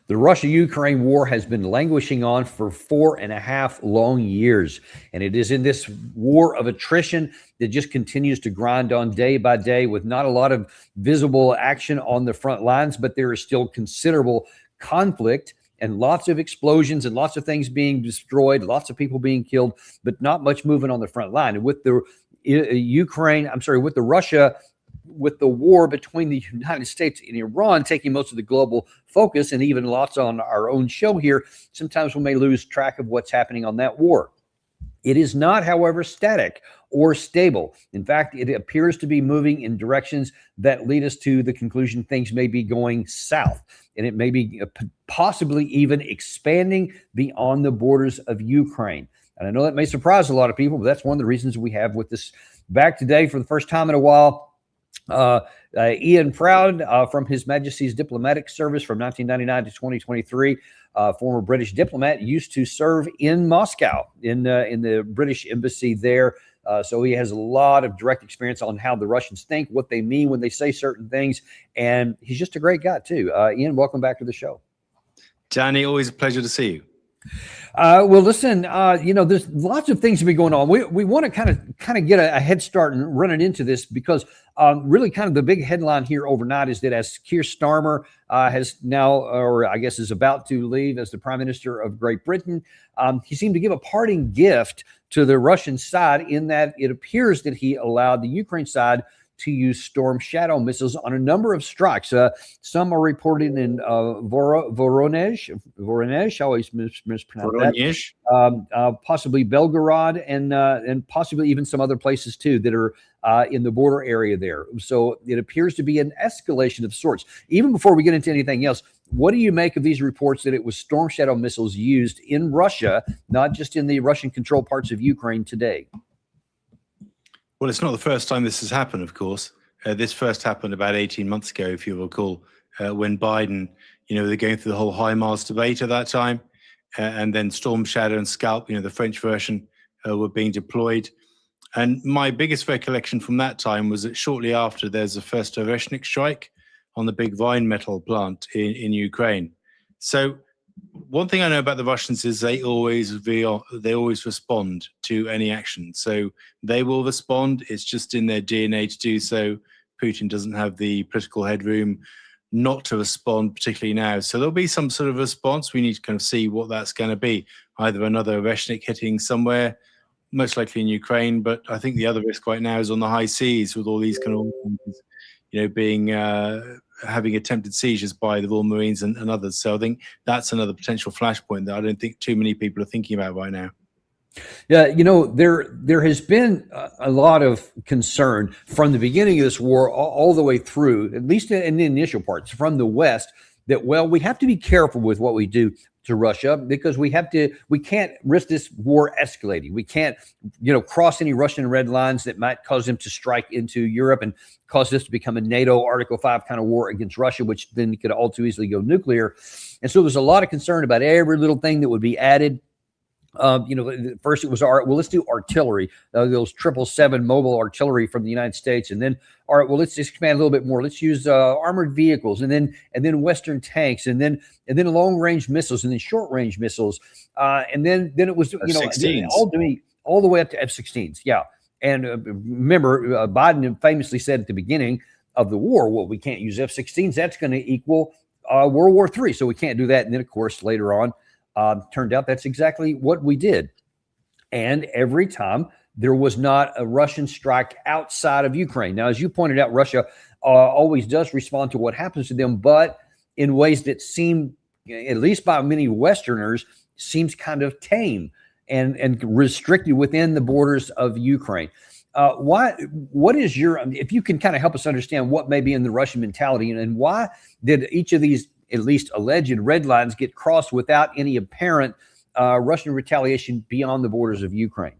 The Russia-Ukraine war has been languishing on for 4.5 long years, and it is in this war of attrition that just continues to grind on day by day with not a lot of visible action on the front lines, but there is still considerable conflict and lots of explosions and lots of things being destroyed, lots of people being killed, but not much movement on the front line. And with the Russia, with the war between the United States and Iran taking most of the global focus and even lots on our own show here, sometimes we may lose track of what's happening on that war. It is not, however, static or stable. In fact, it appears to be moving in directions that lead us to the conclusion things may be going south, and it may be possibly even expanding beyond the borders of Ukraine. And I know that may surprise a lot of people, but that's one of the reasons we have with this back today for the first time in a while. Ian Proud from His Majesty's Diplomatic Service from 1999 to 2023, former British diplomat, used to serve in Moscow in the British embassy there. So he has a lot of direct experience on how the Russians think, what they mean when they say certain things. And he's just a great guy, too. Ian, welcome back to the show. Danny, always a pleasure to see you. Well, listen, there's lots of things to be going on. We want to kind of get a head start and run it into this because really kind of the big headline here overnight is that as Keir Starmer has now, or I guess is about to leave as the Prime Minister of Great Britain, he seemed to give a parting gift to the Russian side in that it appears that he allowed the Ukraine side to use Storm Shadow missiles on a number of strikes. Some are reported in Voronezh, I always mispronounce that. Possibly Belgorod and possibly even some other places too that are in the border area there. So it appears to be an escalation of sorts. Even before we get into anything else, what do you make of these reports that it was Storm Shadow missiles used in Russia, not just in the Russian-controlled parts of Ukraine today? Well, it's not the first time this has happened, of course. This first happened about 18 months ago, if you recall, when Biden, they're going through the whole HIMARS debate at that time. And then Storm Shadow and Scalp, the French version, were being deployed. And my biggest recollection from that time was that shortly after, there's the first Oreshnik strike on the big Vine metal plant in Ukraine. So one thing I know about the Russians is they always respond to any action. So they will respond. It's just in their DNA to do so. Putin doesn't have the political headroom not to respond, particularly now. So there'll be some sort of response. We need to kind of see what that's going to be. Either another Oreshnik hitting somewhere, most likely in Ukraine. But I think the other risk right now is on the high seas with all these kind of, being having attempted seizures by the Royal Marines and others. So I think that's another potential flashpoint that I don't think too many people are thinking about right now. Yeah, there has been a lot of concern from the beginning of this war all the way through, at least in the initial parts, from the West, that, well, we have to be careful with what we do to Russia because we can't risk this war escalating. We can't, cross any Russian red lines that might cause them to strike into Europe and cause this to become a NATO Article 5 kind of war against Russia, which then could all too easily go nuclear. And so there's a lot of concern about every little thing that would be added. First it was let's do artillery, those 777 mobile artillery from the United States, and then all right, well, let's expand a little bit more. Let's use armored vehicles, and then Western tanks, and then long range missiles, and then short range missiles, and then it was all the way up to F-16s. Yeah, and remember, Biden famously said at the beginning of the war, well, we can't use F-16s. That's going to equal World War III, so we can't do that. And then, of course, later on. Turned out that's exactly what we did. And every time there was not a Russian strike outside of Ukraine. Now, as you pointed out, Russia always does respond to what happens to them, but in ways that seem, at least by many Westerners, seems kind of tame and restricted within the borders of Ukraine. What is if you can kind of help us understand what may be in the Russian mentality and why did each of these at least alleged red lines get crossed without any apparent Russian retaliation beyond the borders of Ukraine?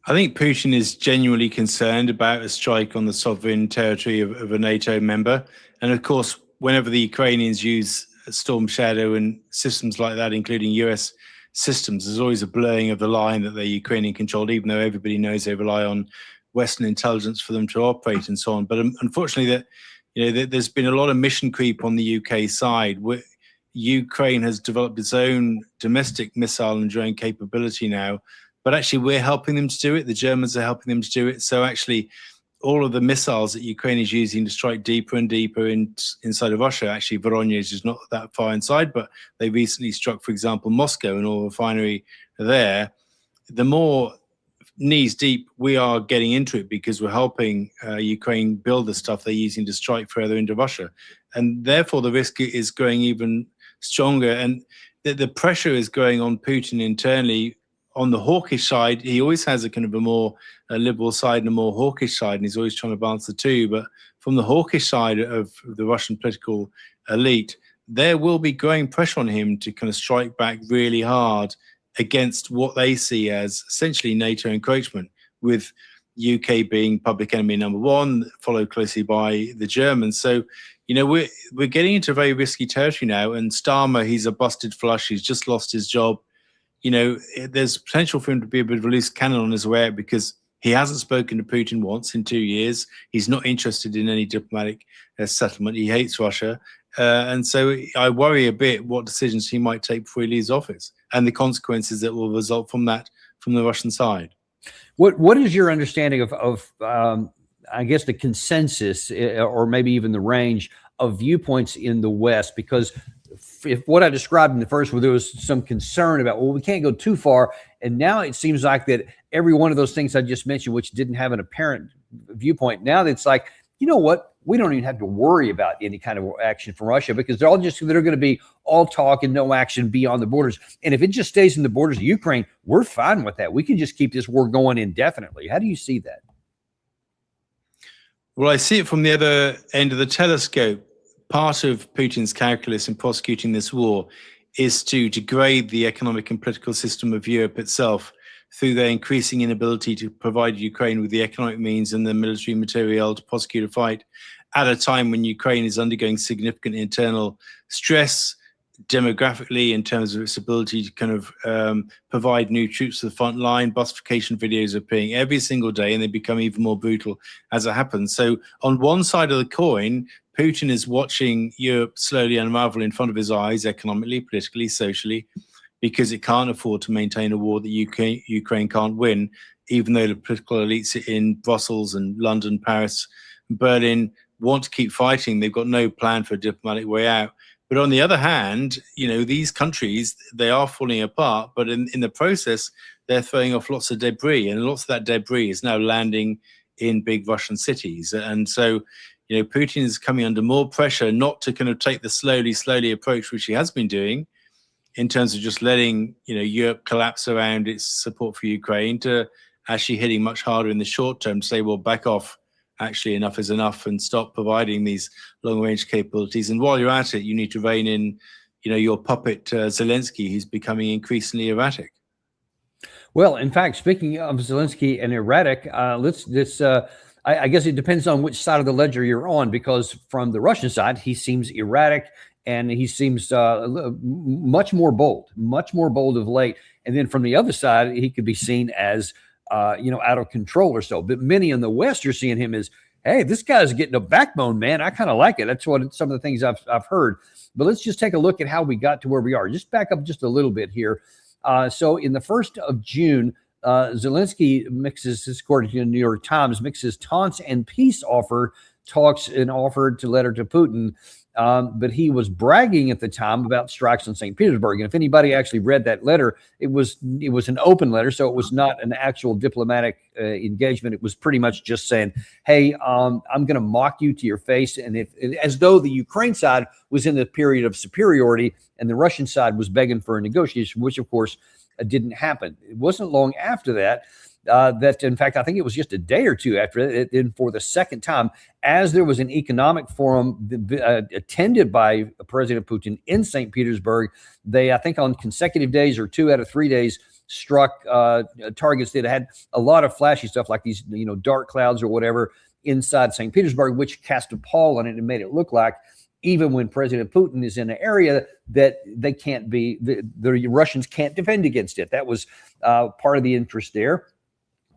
I think Putin is genuinely concerned about a strike on the sovereign territory of a NATO member. And of course, whenever the Ukrainians use Storm Shadow and systems like that, including US systems, there's always a blurring of the line that they're Ukrainian controlled, even though everybody knows they rely on Western intelligence for them to operate and so on. But unfortunately, that There's been a lot of mission creep on the UK side. Ukraine has developed its own domestic missile and drone capability now, but actually we're helping them to do it. The Germans are helping them to do it. So actually, all of the missiles that Ukraine is using to strike deeper and deeper inside of Russia, actually Voronezh is not that far inside, but they recently struck, for example, Moscow and oil refinery there. The more knees deep we are getting into it because we're helping Ukraine build the stuff they're using to strike further into Russia. And therefore the risk is growing even stronger. And the pressure is growing on Putin internally. On the hawkish side, he always has a kind of a liberal side and a more hawkish side, and he's always trying to balance the two. But from the hawkish side of the Russian political elite, there will be growing pressure on him to kind of strike back really hard against what they see as essentially NATO encroachment, with UK being public enemy number one, followed closely by the Germans. So, we're getting into very risky territory now. And Starmer, he's a busted flush. He's just lost his job. There's potential for him to be a bit of a loose cannon on his way out because he hasn't spoken to Putin once in 2 years. He's not interested in any diplomatic settlement. He hates Russia. And so I worry a bit what decisions he might take before he leaves office and the consequences that will result from that from the Russian side. What is your understanding of I guess, the consensus or maybe even the range of viewpoints in the West? Because if what I described in the first, where there was some concern about, well, we can't go too far. And now it seems like that every one of those things I just mentioned, which didn't have an apparent viewpoint, now it's like, you know what? We don't even have to worry about any kind of action from Russia because they're going to be all talk and no action beyond the borders. And if it just stays in the borders of Ukraine, we're fine with that. We can just keep this war going indefinitely. How do you see that? Well, I see it from the other end of the telescope. Part of Putin's calculus in prosecuting this war is to degrade the economic and political system of Europe itself through their increasing inability to provide Ukraine with the economic means and the military materiel to prosecute a fight at a time when Ukraine is undergoing significant internal stress demographically in terms of its ability to kind of provide new troops to the front line. Bussification videos are appearing every single day and they become even more brutal as it happens. So on one side of the coin, Putin is watching Europe slowly unravel in front of his eyes, economically, politically, socially, because it can't afford to maintain a war that Ukraine can't win, even though the political elites in Brussels and London, Paris, Berlin want to keep fighting. They've got no plan for a diplomatic way out. But on the other hand, these countries, they are falling apart, but in the process, they're throwing off lots of debris, and lots of that debris is now landing in big Russian cities. And so, Putin is coming under more pressure not to kind of take the slowly approach, which he has been doing, in terms of just letting Europe collapse around its support for Ukraine, to actually hitting much harder in the short term to say, well, back off, actually enough is enough, and stop providing these long-range capabilities. And while you're at it, you need to rein in your puppet Zelensky, who's becoming increasingly erratic. Well, in fact, speaking of Zelensky and erratic, I guess it depends on which side of the ledger you're on, because from the Russian side, he seems erratic and he seems much more bold of late. And then from the other side, he could be seen as, out of control or so. But many in the West are seeing him as, hey, this guy's getting a backbone, man. I kind of like it. That's what some of the things I've heard. But let's just take a look at how we got to where we are. Just back up just a little bit here. So in the 1st of June, Zelensky mixes, according to the New York Times, mixes taunts and peace talks and offered to letter to Putin. But he was bragging at the time about strikes on St. Petersburg. And if anybody actually read that letter, it was an open letter. So it was not an actual diplomatic engagement. It was pretty much just saying, hey, I'm going to mock you to your face. And as though the Ukraine side was in the period of superiority and the Russian side was begging for a negotiation, which of course didn't happen. It wasn't long after that, that in fact, I think it was just a day or two after it, and for the second time, as there was an economic forum attended by President Putin in St. Petersburg, they, I think on consecutive days or 2 out of 3 days, struck targets that had a lot of flashy stuff like these, dark clouds or whatever inside St. Petersburg, which cast a pall on it and made it look like even when President Putin is in an area that they can't be, the Russians can't defend against it. That was part of the interest there.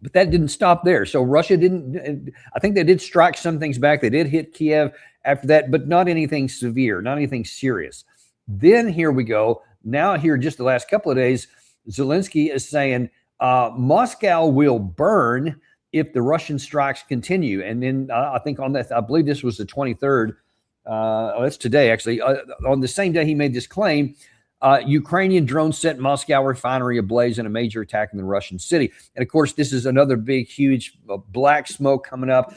But that didn't stop there. So Russia didn't, I think they did strike some things back. They did hit Kiev after that, but not anything severe, not anything serious. Then here we go. Now here, just the last couple of days, Zelensky is saying Moscow will burn if the Russian strikes continue. And then I think on that, I believe this was the 23rd. That's today, actually. On the same day he made this claim, Ukrainian drones set Moscow refinery ablaze in a major attack in the Russian city. And of course, this is another big, huge black smoke coming up.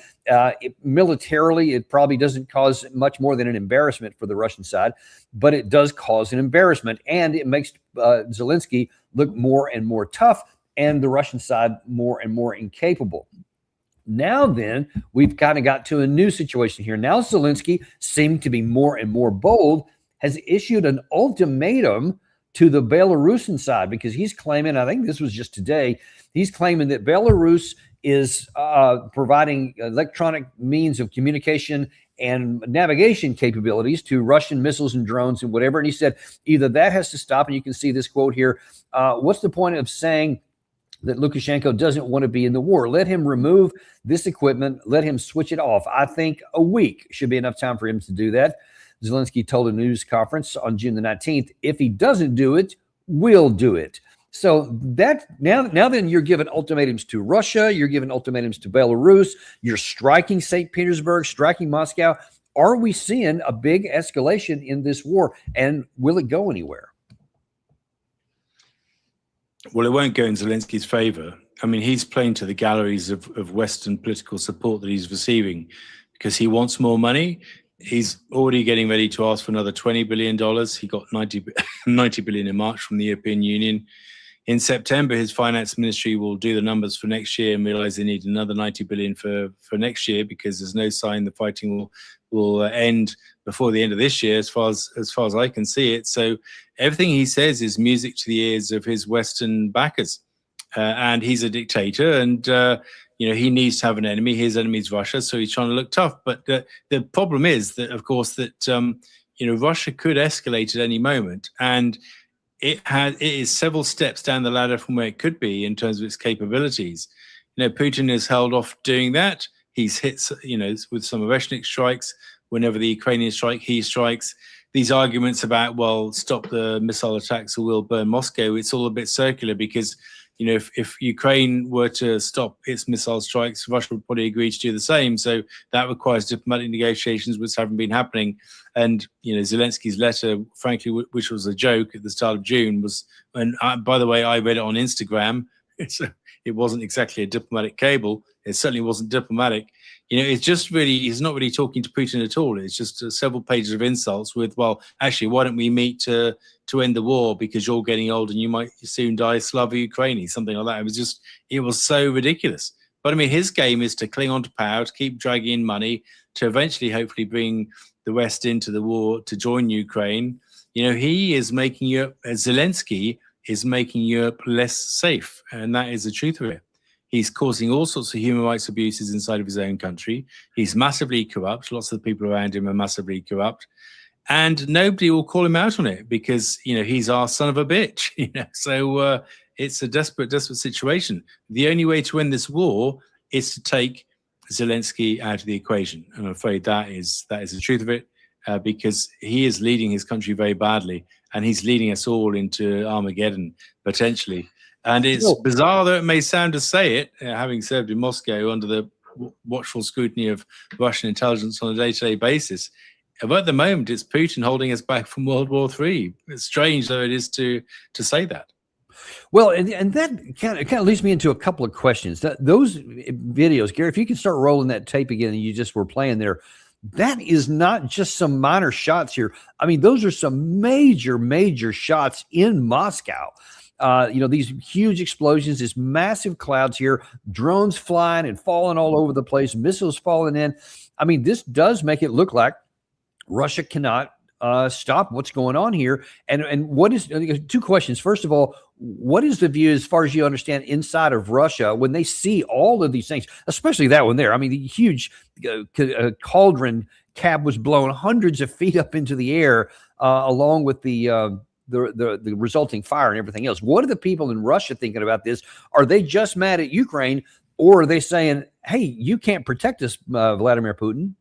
Militarily, it probably doesn't cause much more than an embarrassment for the Russian side, but it does cause an embarrassment. And it makes Zelensky look more and more tough and the Russian side more and more incapable. Now then, we've kind of got to a new situation here. Now Zelensky, seeming to be more and more bold, has issued an ultimatum to the Belarusian side because he's claiming, I think this was just today, he's claiming that Belarus is providing electronic means of communication and navigation capabilities to Russian missiles and drones and whatever. And he said either that has to stop, and you can see this quote here. What's the point of saying that Lukashenko doesn't want to be in the war? Let him remove this equipment. Let him switch it off. I think a week should be enough time for him to do that. Zelensky told a news conference on June the 19th, if he doesn't do it, we'll do it. So that now then you're giving ultimatums to Russia. You're giving ultimatums to Belarus. You're striking St. Petersburg, striking Moscow. Are we seeing a big escalation in this war? And will it go anywhere? Well, it won't go in Zelensky's favor. I mean, he's playing to the galleries of Western political support that he's receiving because he wants more money. He's already getting ready to ask for another $20 billion. He got 90 billion in March from the European Union. In September, his finance ministry will do the numbers for next year and realize they need another 90 billion for next year because there's no sign the fighting will end before the end of this year, as far as I can see it. So everything he says is music to the ears of his Western backers, and he's a dictator, and he needs to have an enemy. His enemy is Russia, so he's trying to look tough. But the problem is that, of course, that Russia could escalate at any moment, and it is several steps down the ladder from where it could be in terms of its capabilities. Putin has held off doing that. He's hit, with some Oresnik strikes. Whenever the Ukrainians strike, he strikes. These arguments about, well, stop the missile attacks or we'll burn Moscow, it's all a bit circular because, if Ukraine were to stop its missile strikes, Russia would probably agree to do the same. So that requires diplomatic negotiations, which haven't been happening. And, Zelensky's letter, frankly, which was a joke at the start of June, was, and by the way, I read it on Instagram. It wasn't exactly a diplomatic cable. It certainly wasn't diplomatic. It's just really, he's not really talking to Putin at all. It's just several pages of insults with, well, actually, why don't we meet to end the war because you're getting old and you might soon die, Slava Ukraini, something like that. It was so ridiculous. But I mean, his game is to cling on to power, to keep dragging in money, to eventually, hopefully, bring the West into the war to join Ukraine. He is making Europe, Zelensky is making Europe less safe. And that is the truth of it. He's causing all sorts of human rights abuses inside of his own country. He's massively corrupt. Lots of the people around him are massively corrupt. And nobody will call him out on it because, he's our son of a bitch. So it's a desperate situation. The only way to end this war is to take Zelensky out of the equation. And I'm afraid that is the truth of it because he is leading his country very badly. And he's leading us all into Armageddon, potentially. And it's bizarre, though it may sound to say it, having served in Moscow under the watchful scrutiny of Russian intelligence on a day-to-day basis. But at the moment, it's Putin holding us back from World War III. It's strange, though it is to say that. Well, and that kind of leads me into a couple of questions. Those videos, Gary, if you can start rolling that tape again and you just were playing there, that is not just some minor shots here. I mean, those are some major shots in Moscow. These huge explosions, these massive clouds here, drones flying and falling all over the place, missiles falling in. I mean, this does make it look like Russia cannot stop what's going on here. And what is, two questions. First of all, what is the view, as far as you understand, inside of Russia when they see all of these things, especially that one there? I mean, the huge cauldron cab was blown hundreds of feet up into the air, along with the resulting fire and everything else. What are the people in Russia thinking about this? Are they just mad at Ukraine, or are they saying, hey, you can't protect us, Vladimir Putin?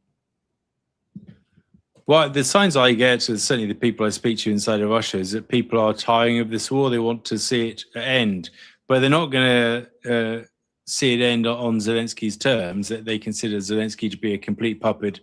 Well, the signs I get, certainly the people I speak to inside of Russia, is that people are tiring of this war. They want to see it end, but they're not going to see it end on Zelensky's terms. That they consider Zelensky to be a complete puppet,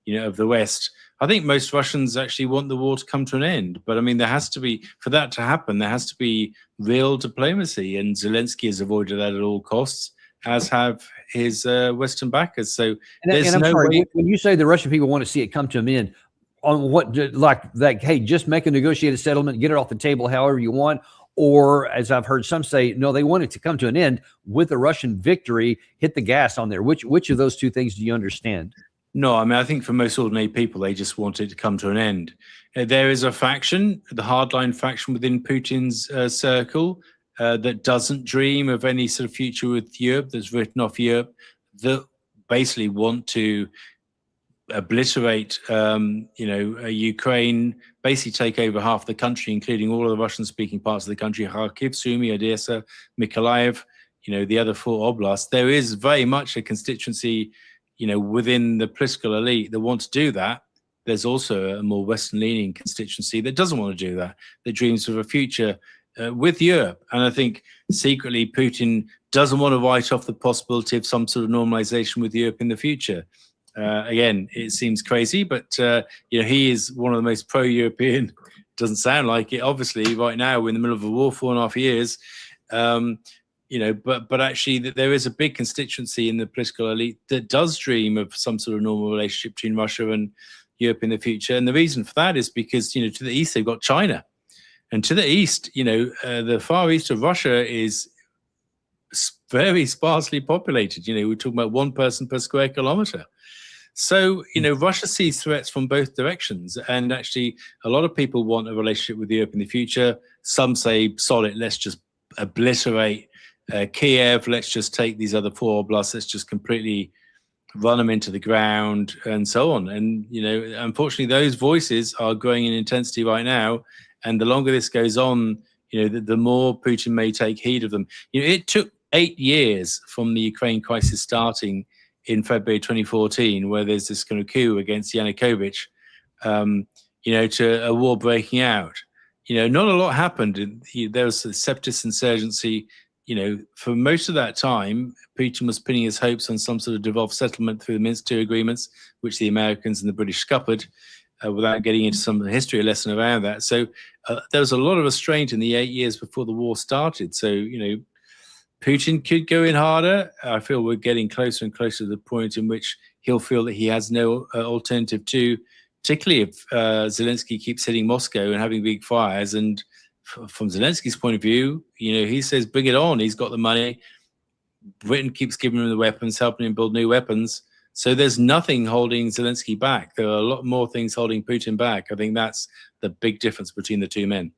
of the West. I think most Russians actually want the war to come to an end, but I mean, there has to be, for that to happen, there has to be real diplomacy, and Zelensky has avoided that at all costs, as have his Western backers. So there's I'm no sorry, way. when you say the Russian people want to see it come to an end, on what, like, hey, just make a negotiated settlement, get it off the table however you want, or as I've heard some say, no, they want it to come to an end with a Russian victory, hit the gas on there. Which of those two things do you understand? No, I mean, I think for most ordinary people, they just want it to come to an end. There is a faction, the hardline faction within Putin's circle, that doesn't dream of any sort of future with Europe, that's written off Europe, that basically want to obliterate, Ukraine, basically take over half the country, including all of the Russian-speaking parts of the country, Kharkiv, Sumy, Odessa, Mykolaiv, the other four oblasts. There is very much a constituency, within the political elite that want to do that. There's also a more Western-leaning constituency that doesn't want to do that, that dreams of a future with Europe. And I think secretly Putin doesn't want to write off the possibility of some sort of normalization with Europe in the future. Again, it seems crazy, but he is one of the most pro-European. Doesn't sound like it. Obviously, right now we're in the middle of a war, 4.5 years. But actually, there is a big constituency in the political elite that does dream of some sort of normal relationship between Russia and Europe in the future. And the reason for that is because to the east they've got China, and to the east, the far east of Russia is very sparsely populated. We're talking about one person per square kilometer. So, Russia sees threats from both directions. And actually, a lot of people want a relationship with Europe in the future. Some say, solid, let's just obliterate Kiev. Let's just take these other four oblasts. Let's just completely run them into the ground and so on. And, unfortunately, those voices are growing in intensity right now. And the longer this goes on, the more Putin may take heed of them. It took 8 years from the Ukraine crisis starting in February 2014, where there's this kind of coup against Yanukovych, to a war breaking out. Not a lot happened. There was a separatist insurgency. For most of that time, Putin was pinning his hopes on some sort of devolved settlement through the Minsk II agreements, which the Americans and the British scuppered, without getting into some history lesson around that. So there was a lot of restraint in the 8 years before the war started. So, Putin could go in harder. I feel we're getting closer and closer to the point in which he'll feel that he has no alternative to, particularly if Zelensky keeps hitting Moscow and having big fires. And from Zelensky's point of view, he says, bring it on. He's got the money. Britain keeps giving him the weapons, helping him build new weapons. So there's nothing holding Zelensky back. There are a lot more things holding Putin back. I think that's the big difference between the two men.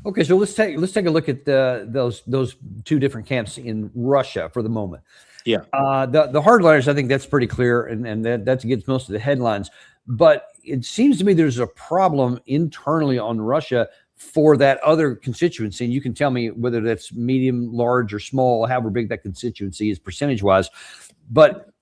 Okay, so let's take a look at those two different camps in Russia for the moment. Yeah, the hardliners, I think that's pretty clear, and that gets most of the headlines. But it seems to me there's a problem internally on Russia for that other constituency, and you can tell me whether that's medium, large, or small, however big that constituency is percentage-wise. But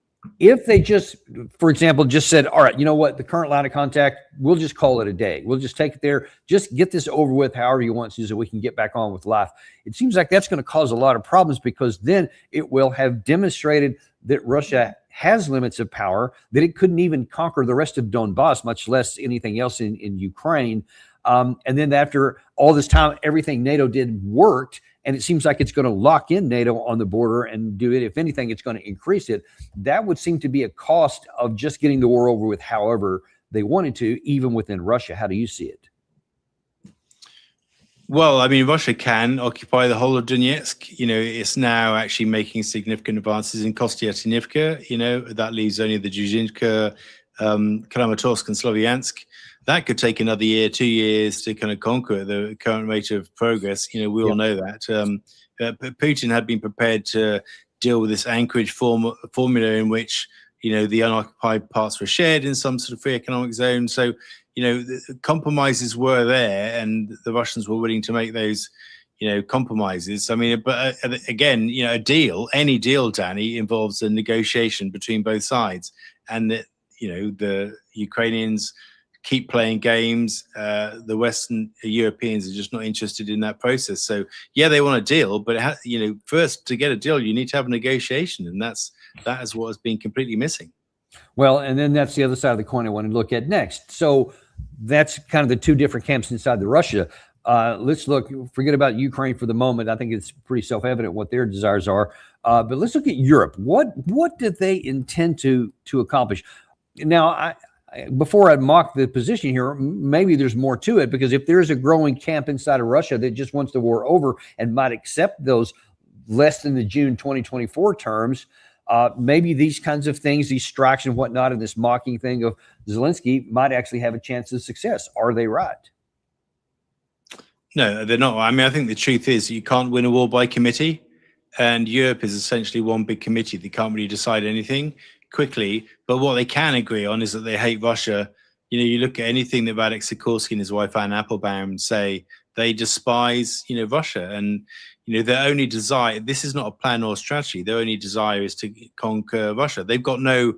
if they just, for example, just said, all right, you know what, the current line of contact, we'll just call it a day. We'll just take it there. Just get this over with however you want to so we can get back on with life. It seems like that's going to cause a lot of problems, because then it will have demonstrated that Russia has limits of power, that it couldn't even conquer the rest of Donbass, much less anything else in Ukraine. And then after all this time, everything NATO did worked, and it seems like it's going to lock in NATO on the border and do it. If anything, it's going to increase it. That would seem to be a cost of just getting the war over with however they wanted to, even within Russia. How do you see it? Well, I mean, Russia can occupy the whole of Donetsk. It's now actually making significant advances in Kostyantynivka. That leaves only the Dzhizhinka, Kramatorsk, and Slovyansk. That could take another year, 2 years to kind of conquer the current rate of progress. We all know that. Putin had been prepared to deal with this anchorage formula in which, the unoccupied parts were shared in some sort of free economic zone. So, the compromises were there, and the Russians were willing to make those, compromises. I mean, but again, a deal, any deal, Danny, involves a negotiation between both sides, and that, the Ukrainians keep playing games. The Western Europeans are just not interested in that process. So yeah, they want a deal, but first to get a deal, you need to have a negotiation, and that is what has been completely missing. Well, and then that's the other side of the coin I want to look at next. So that's kind of the two different camps inside the Russia. Let's forget about Ukraine for the moment. I think it's pretty self-evident what their desires are. But let's look at Europe. What do they intend to accomplish? Now, before I mock the position here, maybe there's more to it, because if there's a growing camp inside of Russia that just wants the war over and might accept those less than the June 2024 terms, maybe these kinds of things, these strikes and whatnot, and this mocking thing of Zelensky might actually have a chance of success. Are they right? No, they're not. I mean, I think the truth is you can't win a war by committee, and Europe is essentially one big committee. They can't really decide anything quickly, but what they can agree on is that they hate Russia. You look at anything that Radek Sikorski and his wife Anne Applebaum say, they despise, Russia, and their only desire, this is not a plan or a strategy, their only desire is to conquer Russia. They've got no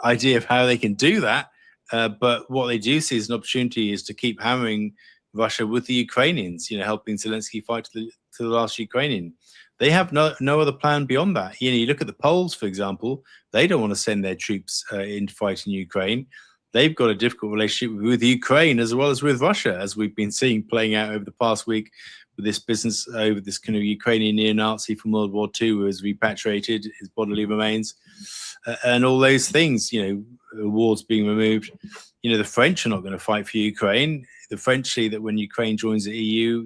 idea of how they can do that, but what they do see as an opportunity is to keep hammering Russia with the Ukrainians, helping Zelensky fight to the last Ukrainian. They have no other plan beyond that. You look at the Poles, for example, they don't want to send their troops in to fight in Ukraine. They've got a difficult relationship with Ukraine as well as with Russia, as we've been seeing playing out over the past week with this business over this kind of Ukrainian neo-Nazi from World War II who has repatriated his bodily remains and all those things, awards being removed. The French are not going to fight for Ukraine. The French see that when Ukraine joins the EU,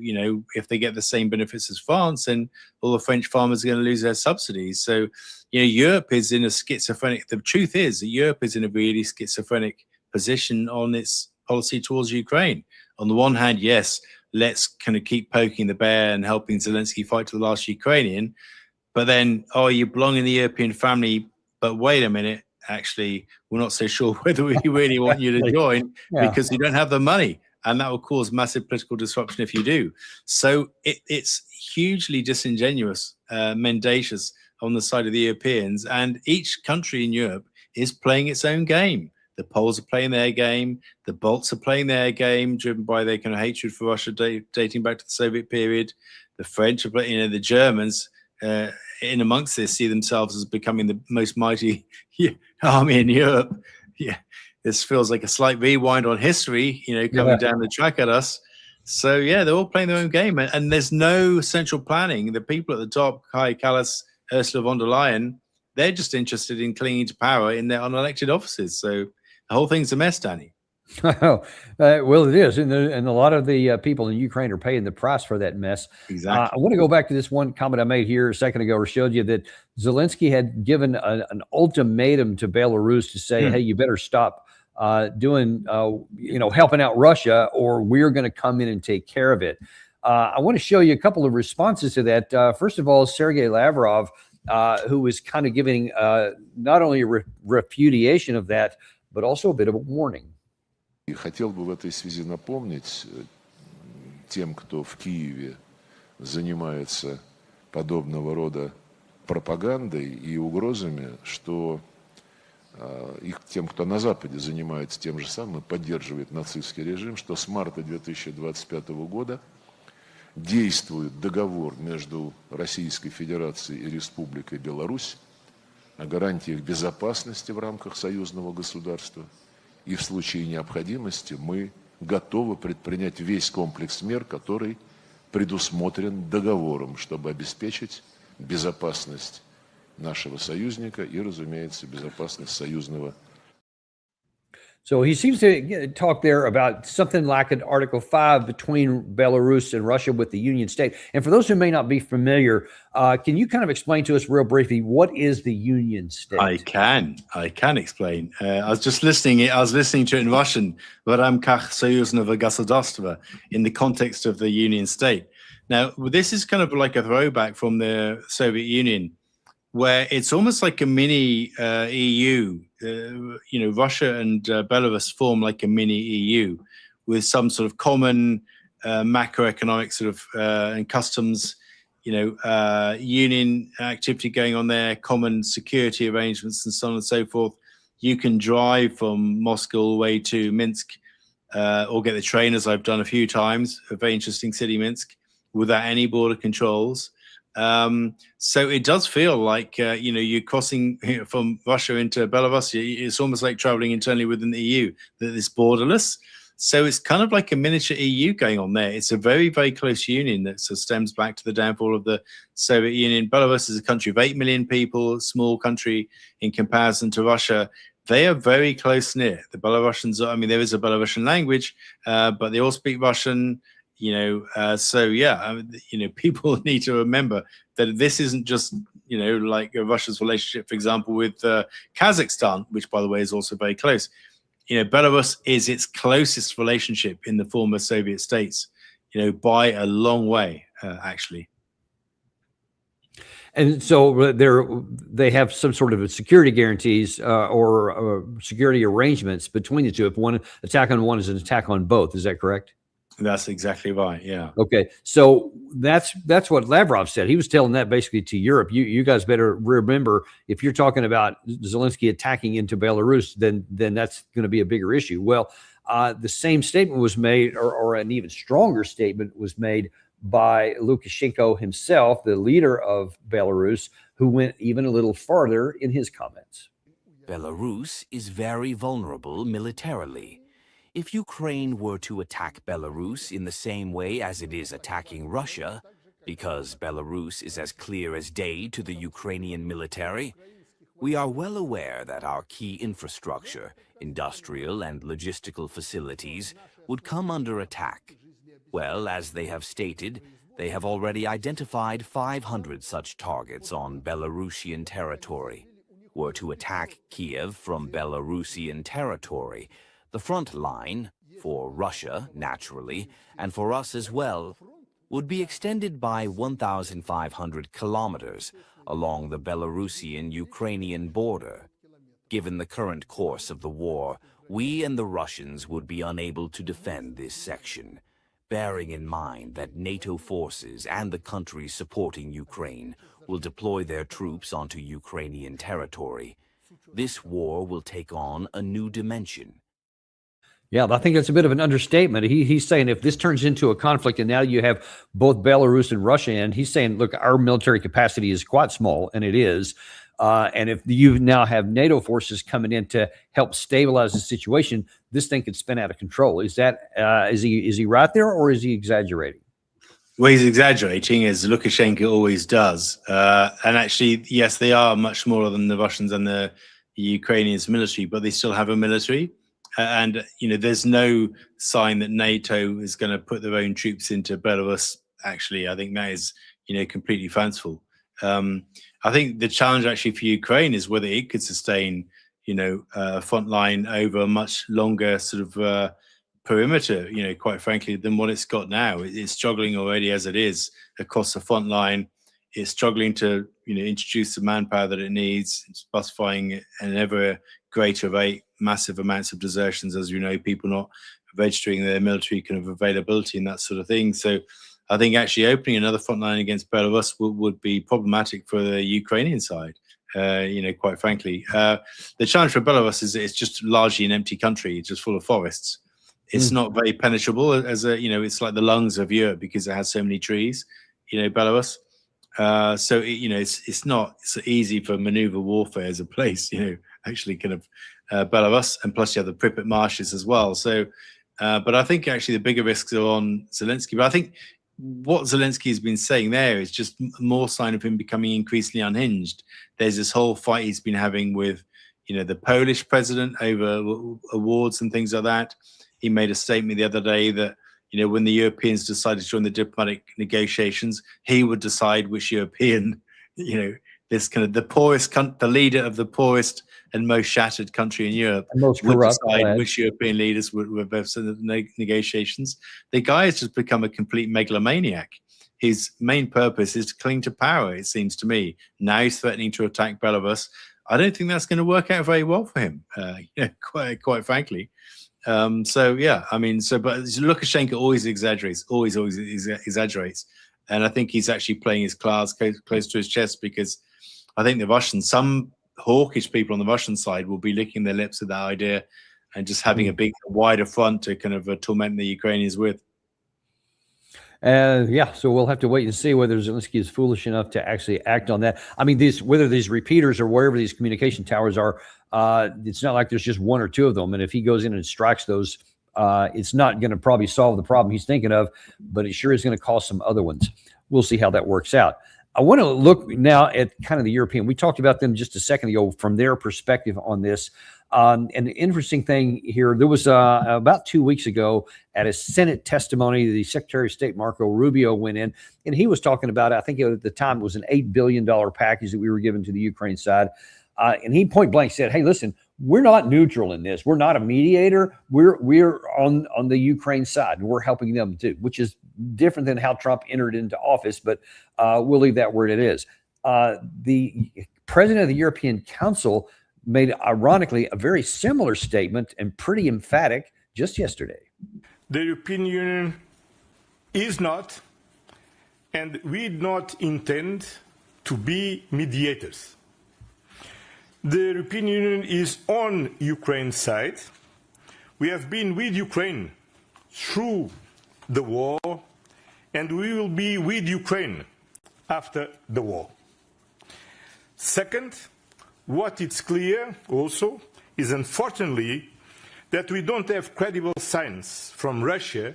if they get the same benefits as France, then all the French farmers are going to lose their subsidies. So, Europe is in a schizophrenic. The truth is that Europe is in a really schizophrenic position on its policy towards Ukraine. On the one hand, yes, let's kind of keep poking the bear and helping Zelensky fight to the last Ukrainian. But then, you belong in the European family, but wait a minute, actually, we're not so sure whether we really want you to join because you don't have the money. And that will cause massive political disruption if you do. So it's hugely disingenuous, mendacious on the side of the Europeans. And each country in Europe is playing its own game. The Poles are playing their game. The Balts are playing their game, driven by their kind of hatred for Russia dating back to the Soviet period. The French are playing, the Germans in amongst this see themselves as becoming the most mighty army in Europe. Yeah. This feels like a slight rewind on history, coming down the track at us. So, they're all playing their own game. And there's no central planning. The people at the top, Kai Kallas, Ursula von der Leyen, they're just interested in clinging to power in their unelected offices. So the whole thing's a mess, Danny. Well, it is. And a lot of the people in Ukraine are paying the price for that mess. Exactly. I want to go back to this one comment I made here a second ago, or showed you that Zelensky had given an ultimatum to Belarus to say, hey, you better stop doing, helping out Russia, or we're going to come in and take care of it. I want to show you a couple of responses to that. First of all, Sergei Lavrov, who was kind of giving not only a repudiation of that, but also a bit of a warning. И хотел бы в этой связи напомнить тем, кто в Киеве занимается подобного рода пропагандой и угрозами, что тем, кто на Западе занимается тем же самым и поддерживает нацистский режим, что с марта 2025 года действует договор между Российской Федерацией и Республикой Беларусь о гарантиях безопасности в рамках союзного государства. И в случае необходимости мы готовы предпринять весь комплекс мер, который предусмотрен договором, чтобы обеспечить безопасность нашего союзника и, разумеется, безопасность союзного. So he seems to talk there about something like an Article 5 between Belarus and Russia with the Union State. And for those who may not be familiar, can you kind of explain to us real briefly, what is the Union State? I can explain. I was listening to it in Russian, в рамках союзного государства, in the context of the Union State. Now, this is kind of like a throwback from the Soviet Union, where it's almost like a mini EU. Russia and Belarus form like a mini EU with some sort of common macroeconomic sort of and customs, union activity going on there, common security arrangements and so on and so forth. You can drive from Moscow all the way to Minsk or get the train, as I've done a few times. A very interesting city, Minsk, without any border controls. So it does feel like, you're crossing from Russia into Belarus. It's almost like traveling internally within the EU, that it's borderless. So it's kind of like a miniature EU going on there. It's a very, very close union that sort of stems back to the downfall of the Soviet Union. Belarus is a country of 8 million people, a small country in comparison to Russia. They are very close knit. The Belarusians, there is a Belarusian language, but they all speak Russian. People need to remember that this isn't just, like Russia's relationship, for example, with Kazakhstan, which, by the way, is also very close. Belarus is its closest relationship in the former Soviet states, by a long way, actually. And so they have some sort of security guarantees or security arrangements between the two. If one attack on one is an attack on both, is that correct? That's exactly right. Yeah. Okay. So that's what Lavrov said. He was telling that basically to Europe. You guys better remember, if you're talking about Zelensky attacking into Belarus, then that's going to be a bigger issue. Well, the same statement was made, or an even stronger statement was made by Lukashenko himself, the leader of Belarus, who went even a little farther in his comments. Belarus is very vulnerable militarily. If Ukraine were to attack Belarus in the same way as it is attacking Russia, because Belarus is as clear as day to the Ukrainian military, we are well aware that our key infrastructure, industrial and logistical facilities, would come under attack. Well, as they have stated, they have already identified 500 such targets on Belarusian territory. Were to attack Kiev from Belarusian territory, the front line, for Russia, naturally, and for us as well, would be extended by 1,500 kilometers along the Belarusian-Ukrainian border. Given the current course of the war, we and the Russians would be unable to defend this section, bearing in mind that NATO forces and the countries supporting Ukraine will deploy their troops onto Ukrainian territory. This war will take on a new dimension. Yeah, I think that's a bit of an understatement. He's saying if this turns into a conflict and now you have both Belarus and Russia in, he's saying, look, our military capacity is quite small, and it is. And if you now have NATO forces coming in to help stabilize the situation, this thing could spin out of control. Is he right there, or is he exaggerating? Well, he's exaggerating, as Lukashenko always does. And actually, yes, they are much smaller than the Russians and the Ukrainians' military, but they still have a military. And, there's no sign that NATO is going to put their own troops into Belarus. Actually, I think that is, completely fanciful. I think the challenge actually for Ukraine is whether it could sustain, a front line over a much longer sort of perimeter, quite frankly, than what it's got now. It's struggling already as it is across the front line. It's struggling to, introduce the manpower that it needs. It's busifying an ever greater rate, massive amounts of desertions, as you know, people not registering their military kind of availability and that sort of thing. So I think actually opening another front line against Belarus would be problematic for the Ukrainian side, quite frankly. The challenge for Belarus is it's just largely an empty country. It's just full of forests. It's not very penetrable it's like the lungs of Europe because it has so many trees, Belarus. So it's not so easy for maneuver warfare as a place, actually kind of Belarus, and plus you have the Pripyat marshes as well. So, but I think actually the bigger risks are on Zelensky. But I think what Zelensky has been saying there is just more sign of him becoming increasingly unhinged. There's this whole fight he's been having with, the Polish president over awards and things like that. He made a statement the other day that, when the Europeans decided to join the diplomatic negotiations, he would decide which European, this kind of the leader of the poorest and most shattered country in Europe would decide which European leaders would represent the negotiations. The guy has just become a complete megalomaniac. His main purpose is to cling to power, it seems to me. Now he's threatening to attack Belarus. I don't think that's going to work out very well for him, quite frankly. But Lukashenko always exaggerates, always exaggerates. And I think he's actually playing his cards close to his chest, because I think the Russians, some hawkish people on the Russian side will be licking their lips at that idea and just having a big, wider front to kind of torment the Ukrainians with. Yeah, so we'll have to wait and see whether Zelensky is foolish enough to actually act on that. I mean, whether these repeaters or wherever these communication towers are, it's not like there's just one or two of them. And if he goes in and strikes those, it's not going to probably solve the problem he's thinking of, but it sure is going to cause some other ones. We'll see how that works out. I want to look now at kind of the European. We talked about them just a second ago from their perspective on this. And the interesting thing here, there was about 2 weeks ago at a Senate testimony, the Secretary of State Marco Rubio went in, and he was talking about, I think at the time it was an $8 billion package that we were giving to the Ukraine side. And he point blank said, hey, listen, we're not neutral in this. We're not a mediator. We're on the Ukraine side, and we're helping them too, which is different than how Trump entered into office, but we'll leave that where it is. The president of the European Council made, ironically, a very similar statement and pretty emphatic just yesterday. The European Union is not, and we do not intend to be mediators. The European Union is on Ukraine's side. We have been with Ukraine through the war, and we will be with Ukraine after the war. Second, what is clear also is, unfortunately, that we don't have credible signs from Russia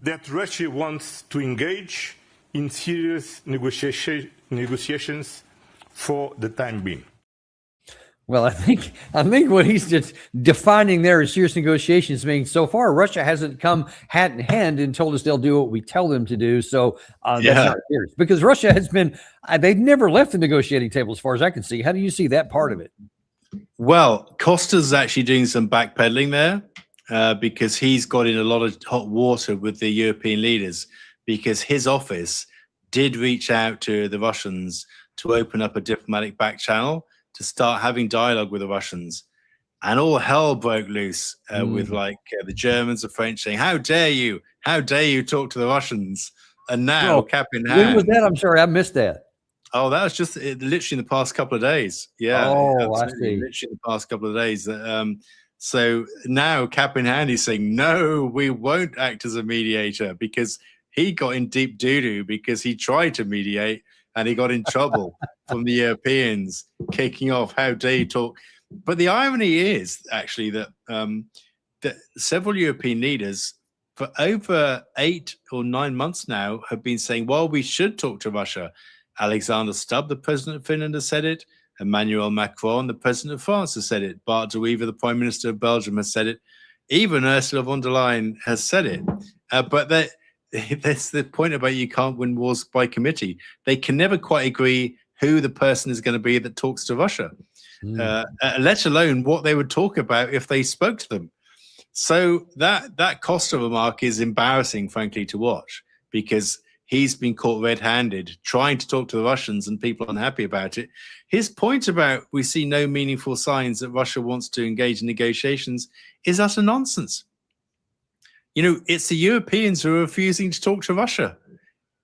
that Russia wants to engage in serious negotiations for the time being. Well, I think what he's just defining there is serious negotiations, meaning so far Russia hasn't come hat in hand and told us they'll do what we tell them to do. So that's not serious, because Russia has been, they've never left the negotiating table as far as I can see. How do you see that part of it? Well, Costa's actually doing some backpedaling there because he's got in a lot of hot water with the European leaders, because his office did reach out to the Russians to open up a diplomatic back channel to start having dialogue with the Russians, and all hell broke loose with the Germans, the French saying, how dare you talk to the Russians? And now cap in hand. When was that? I'm sorry, I missed that. Oh, that was just literally in the past couple of days. Yeah. Oh, I see. Literally in the past couple of days. So now cap in hand, he's saying, no, we won't act as a mediator, because he got in deep doo-doo because he tried to mediate and he got in trouble from the Europeans, kicking off, how dare you talk. But the irony is actually that, that several European leaders for over 8 or 9 months now have been saying, well, we should talk to Russia. Alexander Stubb, the president of Finland, has said it. Emmanuel Macron, the president of France, has said it. Bart de Wever, the prime minister of Belgium, has said it. Even Ursula von der Leyen has said it. But that's the point about you can't win wars by committee. They can never quite agree who the person is going to be that talks to Russia, let alone what they would talk about if they spoke to them. So that Costa remark is embarrassing, frankly, to watch, because he's been caught red-handed trying to talk to the Russians and people are unhappy about it. His point about we see no meaningful signs that Russia wants to engage in negotiations is utter nonsense. You know, it's the Europeans who are refusing to talk to Russia.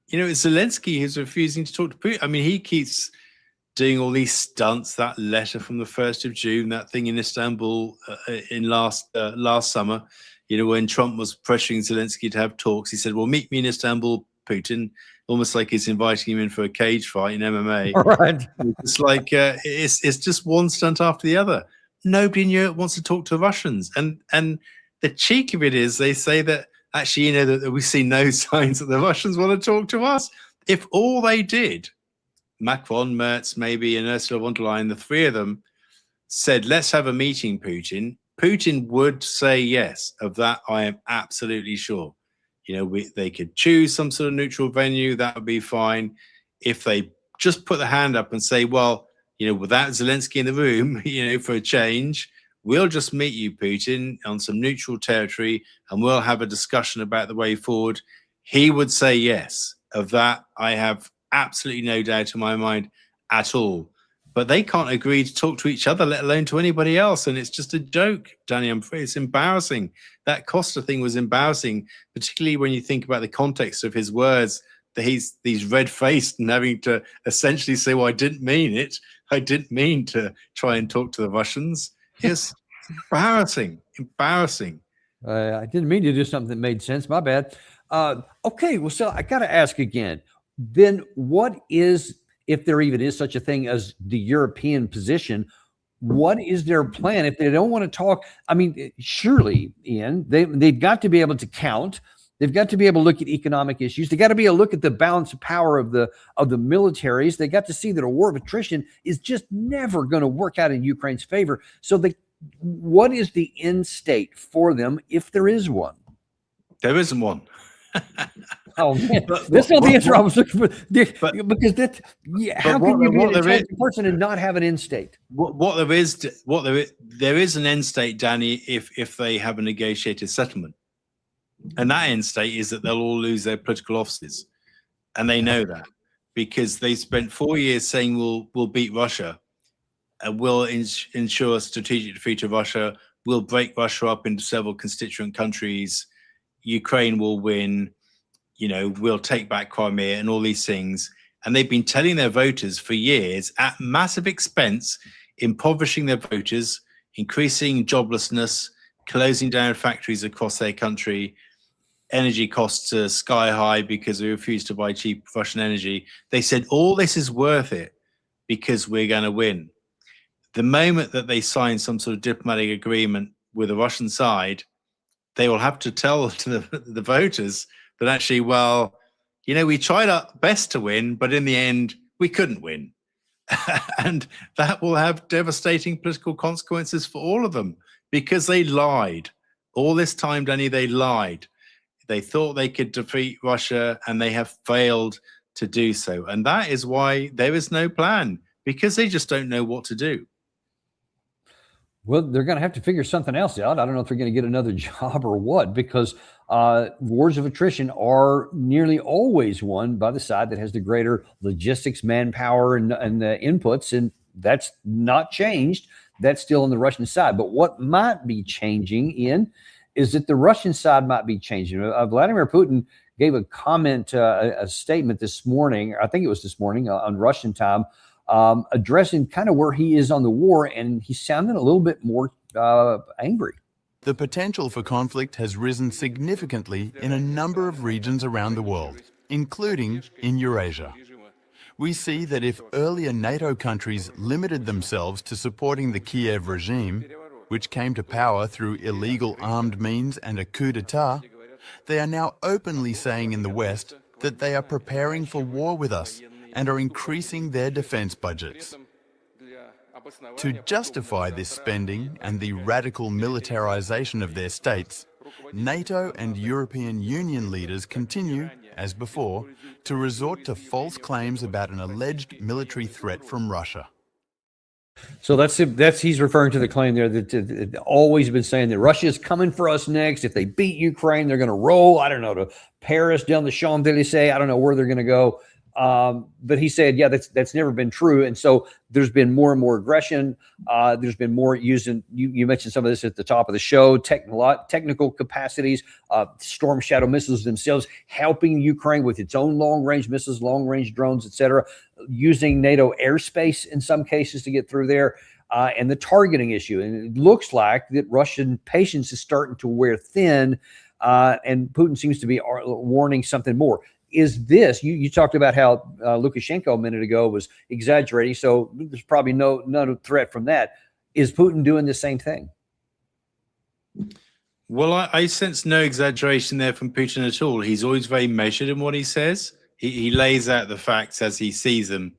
You know, it's Zelensky who's refusing to talk to Putin. I mean, he keeps doing all these stunts, that letter from the 1st of June, that thing in Istanbul in last summer, you know, when Trump was pressuring Zelensky to have talks. He said, well, meet me in Istanbul, Putin, almost like he's inviting him in for a cage fight in MMA. All right. It's like, it's just one stunt after the other. Nobody in Europe wants to talk to Russians. And the cheek of it is they say that actually, you know, that we see no signs that the Russians want to talk to us. If all they did, Macron, Merz, maybe, and Ursula von der Leyen, the three of them, said, let's have a meeting, Putin, Putin would say yes. Of that, I am absolutely sure. You know, they could choose some sort of neutral venue. That would be fine. If they just put the hand up and say, well, you know, without Zelensky in the room, you know, for a change, we'll just meet you, Putin, on some neutral territory, and we'll have a discussion about the way forward. He would say yes. Of that, I have absolutely no doubt in my mind at all. But they can't agree to talk to each other, let alone to anybody else. And it's just a joke, Danny. I'm afraid it's embarrassing. That Costa thing was embarrassing, particularly when you think about the context of his words, that he's red-faced and having to essentially say, well, I didn't mean it. I didn't mean to try and talk to the Russians. It's Embarrassing. I didn't mean to do something that made sense. My bad. Okay, well, so I got to ask again. Then, what is, if there even is such a thing as the European position? What is their plan if they don't want to talk? I mean, surely, Ian, they've got to be able to count. They've got to be able to look at economic issues. They got to be able to look at the balance of power of the militaries. They got to see that a war of attrition is just never going to work out in Ukraine's favor. So what is the end state for them if there is one? There isn't one. Oh man, that's not the answer I was looking for. Because that, how can you be an intelligent person and not have an end state? There is an end state, Danny, if they have a negotiated settlement, and that end state is that they'll all lose their political offices, and they know that because they spent 4 years saying we'll beat Russia, and we'll ensure a strategic defeat of Russia. We'll break Russia up into several constituent countries. Ukraine will win. We'll take back Crimea and all these things. And they've been telling their voters for years at massive expense, impoverishing their voters, increasing joblessness, closing down factories across their country. Energy costs are sky high because they refuse to buy cheap Russian energy. They said all this is worth it because we're going to win. The moment that they sign some sort of diplomatic agreement with the Russian side, they will have to tell to the voters that actually, we tried our best to win, but in the end, we couldn't win. And that will have devastating political consequences for all of them because they lied. All this time, Danny, they lied. They thought they could defeat Russia and they have failed to do so. And that is why there is no plan, because they just don't know what to do. Well, they're going to have to figure something else out. I don't know if they're going to get another job or what, because wars of attrition are nearly always won by the side that has the greater logistics, manpower, and the inputs. And that's not changed. That's still on the Russian side. But what might be changing, Ian, is that the Russian side might be changing. Vladimir Putin gave a comment, a statement this morning, I think it was this morning on Russian time, addressing kind of where he is on the war, and he sounded a little bit more angry. The potential for conflict has risen significantly in a number of regions around the world, including in Eurasia. We see that if earlier NATO countries limited themselves to supporting the Kiev regime, which came to power through illegal armed means and a coup d'etat, they are now openly saying in the West that they are preparing for war with us and are increasing their defense budgets. To justify this spending and the radical militarization of their states, NATO and European Union leaders continue, as before, to resort to false claims about an alleged military threat from Russia. So that's he's referring to the claim there that always been saying that Russia is coming for us next. If they beat Ukraine, they're going to roll, I don't know, to Paris, down the Champs-Élysées. I don't know where they're going to go. But he said, yeah, that's never been true. And so there's been more and more aggression. There's been more using, you mentioned some of this at the top of the show, technical capacities, Storm Shadow missiles themselves, helping Ukraine with its own long-range missiles, long-range drones, et cetera, using NATO airspace in some cases to get through there, and the targeting issue. And it looks like that Russian patience is starting to wear thin, and Putin seems to be warning something more. Is this, you talked about how Lukashenko a minute ago was exaggerating, so there's probably no threat from that. Is Putin doing the same thing? Well, I sense no exaggeration there from Putin at all. He's always very measured in what he says. He lays out the facts as he sees them.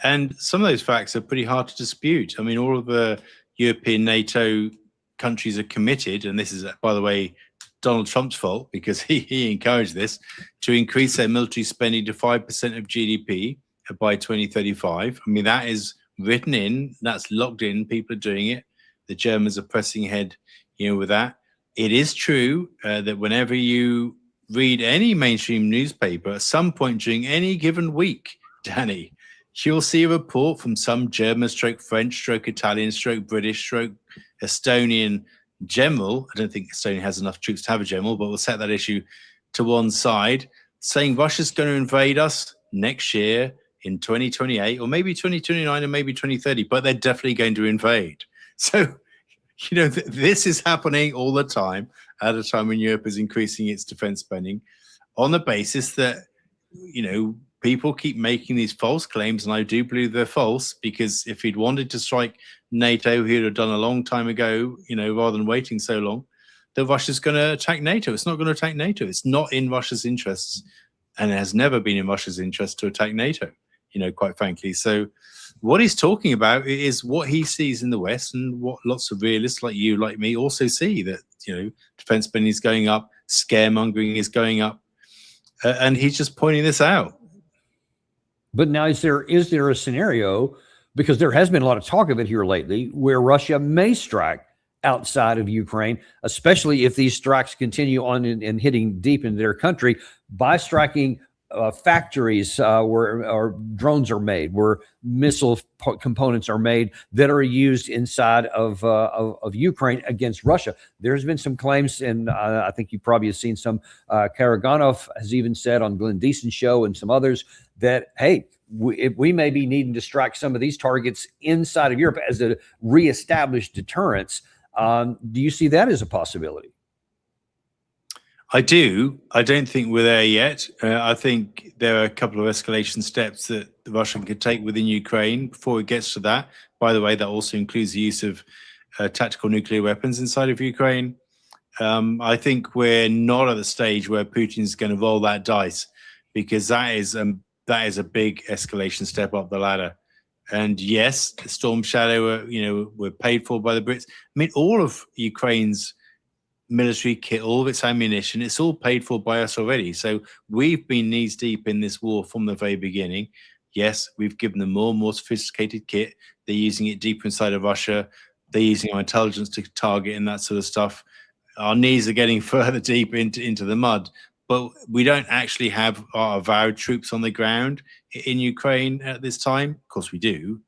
And some of those facts are pretty hard to dispute. I mean, all of the European NATO countries are committed, and this is, by the way, Donald Trump's fault because he encouraged this, to increase their military spending to 5% of GDP by 2035. I mean, that is written in, that's locked in, people are doing it. The Germans are pressing ahead, with that. It is true that whenever you read any mainstream newspaper, at some point during any given week, Danny, you'll see a report from some German / French / Italian / British / Estonian general. I don't think Estonia has enough troops to have a general, but we'll set that issue to one side, saying Russia's going to invade us next year in 2028, or maybe 2029, or maybe 2030, but they're definitely going to invade. So This is happening all the time at a time when Europe is increasing its defense spending on the basis that, people keep making these false claims, and I do believe they're false, because if he'd wanted to strike NATO, he'd have done a long time ago, rather than waiting so long, that Russia's going to attack NATO. It's not going to attack NATO. It's not in Russia's interests, and it has never been in Russia's interest to attack NATO, quite frankly. So what he's talking about is what he sees in the West, and what lots of realists like you, like me, also see, that, defense spending is going up, scaremongering is going up, and he's just pointing this out. But now, is there a scenario, because there has been a lot of talk of it here lately, where Russia may strike outside of Ukraine, especially if these strikes continue on and hitting deep into their country, by striking factories where drones are made, where missile components are made that are used inside of Ukraine against Russia. There's been some claims, and I think you probably have seen some. Karaganov has even said on Glenn Deason's show, and some others, that, hey, we may be needing to strike some of these targets inside of Europe as a reestablished deterrence. Do you see that as a possibility? I do. I don't think we're there yet. I think there are a couple of escalation steps that the Russian could take within Ukraine before it gets to that. By the way, that also includes the use of tactical nuclear weapons inside of Ukraine. I think we're not at the stage where Putin's going to roll that dice, because that is a big escalation step up the ladder. And yes, Storm Shadow, were paid for by the Brits. I mean, all of Ukraine's military kit, all of its ammunition, it's all paid for by us already. So we've been knees deep in this war from the very beginning. Yes, we've given them more and more sophisticated kit. They're using it deeper inside of Russia. They're using our intelligence to target and that sort of stuff. Our knees are getting further deep into the mud. But we don't actually have our avowed troops on the ground in Ukraine at this time. Of course, we do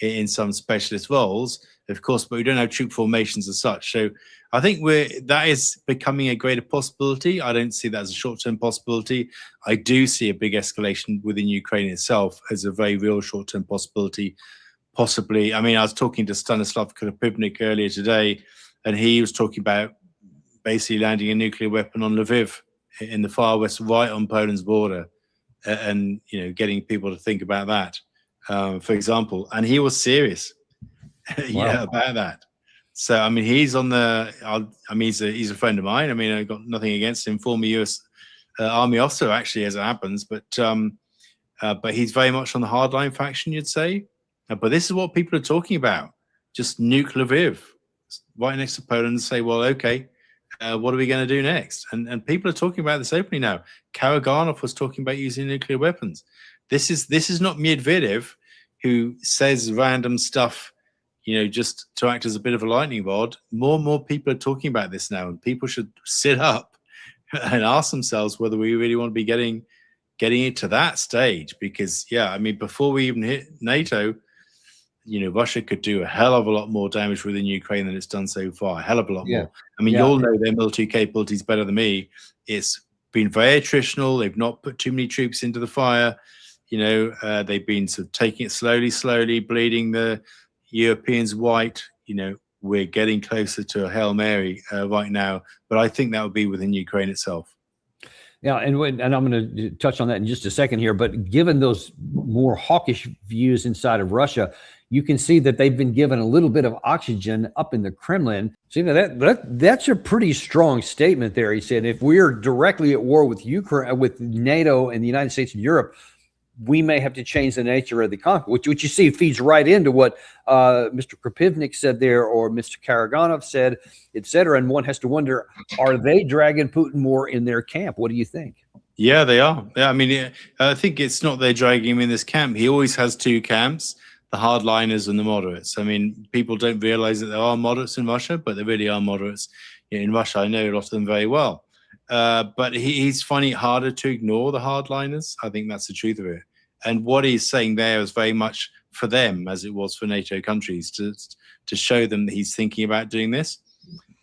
in some specialist roles, of course, but we don't have troop formations as such. So I think that is becoming a greater possibility. I don't see that as a short-term possibility. I do see a big escalation within Ukraine itself as a very real short-term possibility. Possibly, I mean, I was talking to Stanislav Krapivnik earlier today, and he was talking about basically landing a nuclear weapon on Lviv in the far west, right on Poland's border, and getting people to think about that, for example. And he was serious, about that. So I mean, he's on the. He's a friend of mine. I mean, I've got nothing against him. Former U.S. Army officer, actually, as it happens. But he's very much on the hardline faction, you'd say. But this is what people are talking about: just nuke Lviv, right next to Poland, and say, well, okay. What are we going to do next? And people are talking about this openly now. Karaganov was talking about using nuclear weapons. This is not Medvedev, who says random stuff, just to act as a bit of a lightning rod. More and more people are talking about this now, and people should sit up and ask themselves whether we really want to be getting it to that stage. Because, before we even hit NATO, Russia could do a hell of a lot more damage within Ukraine than it's done so far. A hell of a lot more. I mean, you'll know their military capabilities better than me. It's been very attritional. They've not put too many troops into the fire. They've been sort of taking it slowly, bleeding the Europeans white. We're getting closer to a Hail Mary right now. But I think that would be within Ukraine itself. Yeah, and I'm going to touch on that in just a second here. But given those more hawkish views inside of Russia, you can see that they've been given a little bit of oxygen up in the Kremlin. So that's a pretty strong statement there. He said, if we're directly at war with Ukraine, with NATO and the United States and Europe, we may have to change the nature of the conflict, which you see feeds right into what Mr. Krapivnik said there, or Mr. Karaganov said, et cetera. And one has to wonder, are they dragging Putin more in their camp? What do you think? Yeah, they are. Yeah, I mean, I think it's not they're dragging him in this camp. He always has two camps, the hardliners and the moderates. I mean, people don't realize that there are moderates in Russia, but there really are moderates in Russia. I know a lot of them very well. But he's finding it harder to ignore the hardliners. I think that's the truth of it. And what he's saying there is very much for them, as it was for NATO countries, to show them that he's thinking about doing this.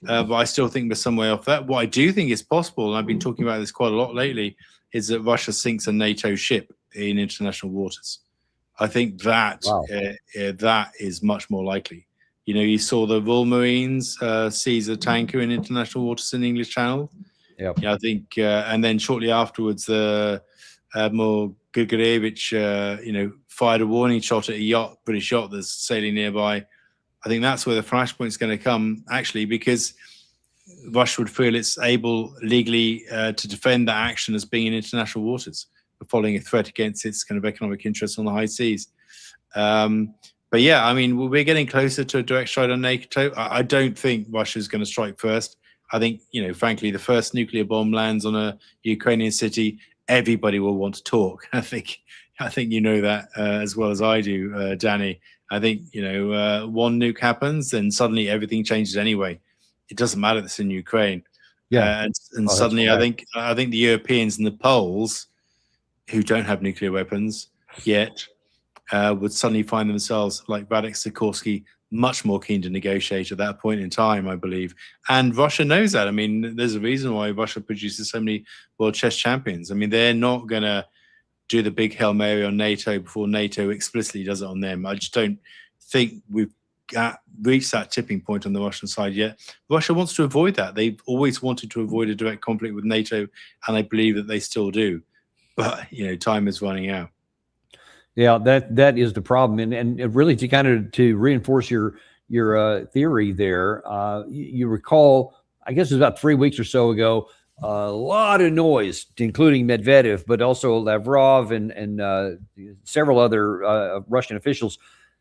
But I still think we're some way off that. What I do think is possible, and I've been talking about this quite a lot lately, is that Russia sinks a NATO ship in international waters. I think that that is much more likely. You know, you saw the Royal Marines seize a tanker in international waters in the English Channel. Yep. Yeah, I think, and then shortly afterwards, the Admiral Grigorievich, fired a warning shot at a yacht, British yacht that's sailing nearby. I think that's where the flashpoint is going to come, actually, because Russia would feel it's able legally to defend that action as being in international waters, following a threat against its kind of economic interests on the high seas. But yeah, I mean, we're getting closer to a direct strike on NATO. I don't think Russia's going to strike first. I think, frankly, the first nuclear bomb lands on a Ukrainian city, everybody will want to talk. I think you know that as well as I do, Danny. I think, one nuke happens, then suddenly everything changes anyway. It doesn't matter that it's in Ukraine. Yeah. And suddenly I think the Europeans and the Poles, who don't have nuclear weapons yet, would suddenly find themselves, like Radek Sikorski, much more keen to negotiate at that point in time, I believe. And Russia knows that. I mean, there's a reason why Russia produces so many world chess champions. I mean, they're not going to do the big Hail Mary on NATO before NATO explicitly does it on them. I just don't think we've reached that tipping point on the Russian side yet. Russia wants to avoid that. They've always wanted to avoid a direct conflict with NATO, and I believe that they still do. But, time is running out. Yeah, that is the problem, and really to kind of to reinforce your theory there. You recall, I guess it was about 3 weeks or so ago, a lot of noise, including Medvedev, but also Lavrov and several other Russian officials